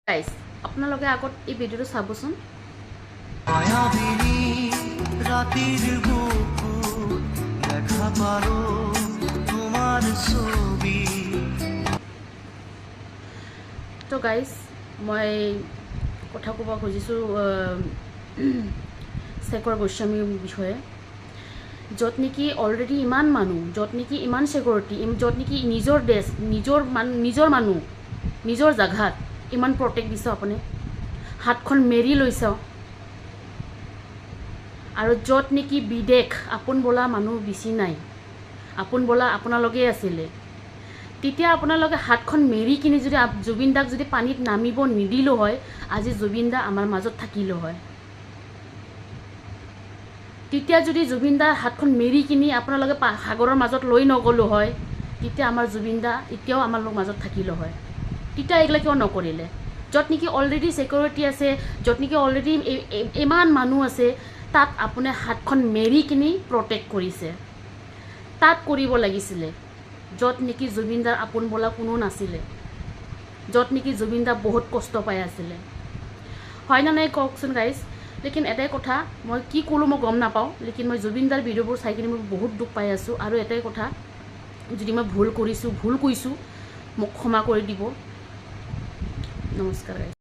Guys আপোনালোকে আগত এই ভিডিঅ'টো চাবচোন। তো গাইজ মই কথা ক'ব খুজিছোঁ শেখৰ গোস্বামীৰ বিষয়ে, য'ত নেকি অলৰেডি ইমান মানুহ, য'ত নেকি ইমান ছিকিউৰিটি, য'ত নেকি নিজৰ দেশ, নিজৰ মানুহ, নিজৰ জাগাত ইমান প্ৰটেক্ট দিছে, আপুনি হাতখন মেৰি লৈছে। আৰু য'ত নেকি বিদেশ আপোন বোলা মানুহ বেছি নাই, আপোন বোলা আপোনালোকেই আছিলে, তেতিয়া আপোনালোকে হাতখন মেৰি কিনি যদি জুবিন দাক যদি পানীত নামিব নিদিলোঁ হয়, আজি জুবিন দা আমাৰ মাজত থাকিলোঁ হয়। তেতিয়া যদি জুবিন দাৰ হাতখন মেৰি কিনি আপোনালোকে সাগৰৰ মাজত লৈ নগ'লোঁ হয়, তেতিয়া আমাৰ জুবিন দা এতিয়াও আমাৰ মাজত থাকিলোঁ হয়। তেতিয়া এইগিলা কিয় নকৰিলে? য'ত নেকি অলৰেডি ছিকিউৰিটি আছে, য'ত নেকি অলৰেডি ইমান মানুহ আছে, তাত আপুনি হাতখন মেৰি কিনি প্ৰটেক্ট কৰিছে। তাত কৰিব লাগিছিলে, য'ত নেকি জুবিন দাৰ আপোন বোলা কোনো নাছিলে, য'ত নেকি জুবিন দা বহুত কষ্ট পাই আছিলে। হয় না নাই কওকচোন গাইজ? লেকিন এটাই কথা, মই কি ক'লোঁ মই গম নাপাওঁ, লেকিন মই জুবিন দাৰ ভিডিঅ'বোৰ চাই কিনি মই বহুত দুখ পাই আছোঁ। আৰু এটাই কথা, যদি মই ভুল কৈছোঁ মোক ক্ষমা কৰি দিব। নমস্কাৰ গাইজ।